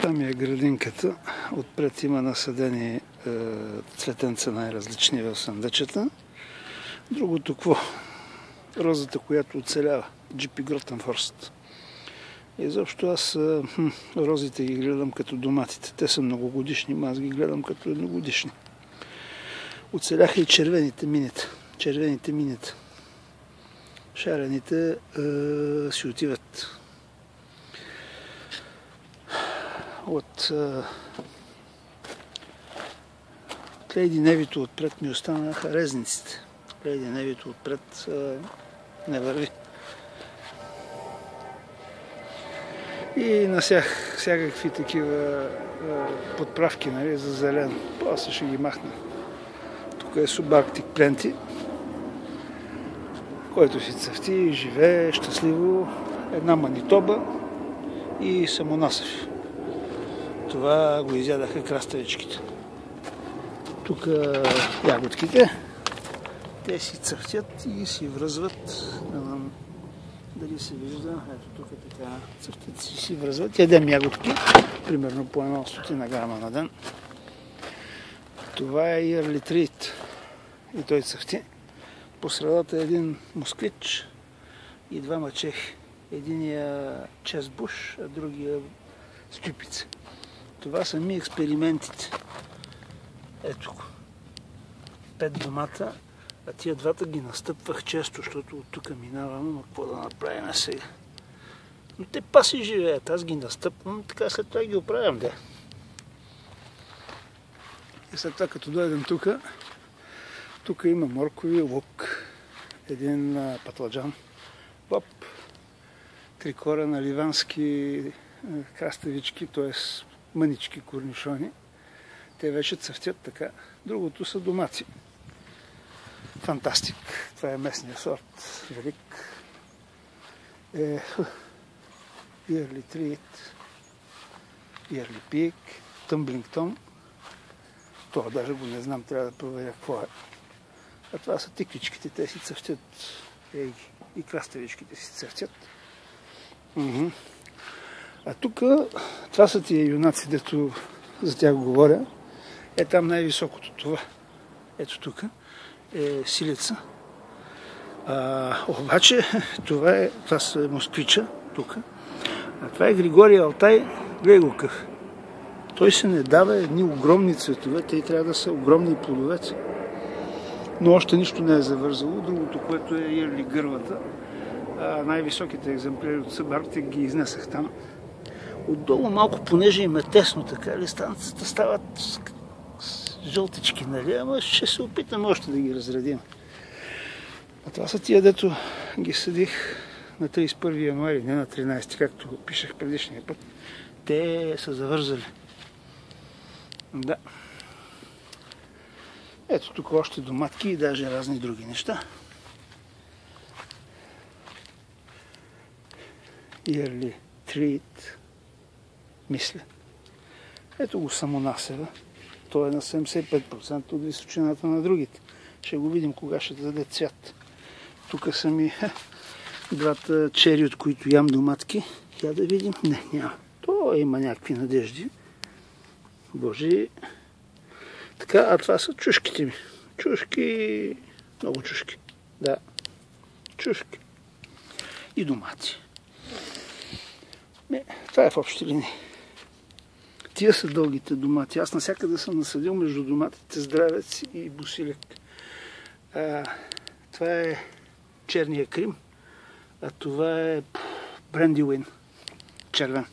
Това ми е градинката. Отпред има насадени цветенца най-различни в съндъчета. Другото какво? Розата, която оцелява. Джипи Гротенфорст. Изобщо аз розите ги гледам като доматите. Те са многогодишни, но аз ги гледам като едногодишни. Оцеляха и червените минита. Червените минита. Шарените си отиват. От Лейди Невито отпред ми останаха резниците. Лейди Невито отпред не върви. И на всякакви такива подправки, нали, за зелено. После ще ги махна. Тук е Субарктик Пленти, който си цъфти, живее щастливо. Една Манитоба и Самонасев. Това го изядаха краставичките. Тук ягодките. Те си цъфтят и си връзват. Не знам дали се вижда. Ето тук така цъфтят си връзват. Ядем ягодки. Примерно по 100 грама на ден. Това е Yearly Treat. И той цъфти. По средата е един москвич и двама чехи. Единия чесбуш, а другия стюпица. Това са ми експериментите. Ето го. 5 домата, а тия двата ги настъпвах често, защото от тук минавам, но какво да направим сега? Но те паси живеят, аз ги настъпвам, така след това ги оправям, да. И след това, като дойдем тук има моркови, лук, един патладжан, поп, 3 корена ливански краставички, т.е. мънички корнишони. Те вече цъфтят така. Другото са домати. Фантастик. Това е местния сорт. Велик. Yearly Treat. Yearly Peak. Tumbling Tom. Това даже го не знам, трябва да проверя какво е. А това са тиквичките. Те си цъфтят. И краставичките си цъфтят. А тук, това са тия юнаци, дето за тях говоря. Е там най-високото това. Ето тук е силица. Обаче това са москвича тук. А това е Григорий Алтай. Гледай го къв. Той се не дава едни огромни цветове. Те трябва да са огромни плодове. Но още нищо не е завързало. Другото, което е Yearly гървата. Най-високите екземпляри от Субарктик ги изнесах там. Отдолу малко, понеже им е тесно, така листанцата стават жълтички, нали? Ама ще се опитам още да ги разредим. А това са тия, дето ги съдих на 31 януари, не на 13, както го пишех предишния път. Те са завързали. Да. Ето тук още доматки и даже разни други неща. Yearly Treat. Мисля. Ето го Самонасева. Той е на 75% от височината на другите. Ще го видим кога ще даде цвят. Тук са ми двата чери, от които ям доматки. Я да видим. Не, няма. То има някакви надежди. Боже. Така, а това са чушките ми. Чушки. Много чушки. Да. Чушки. И домати. Това е в общи линии. Тия са дългите домати. Аз навсякъде съм насъдил между доматите здравец и босилек. Това е черния крим, а това е брендиуин. Червен.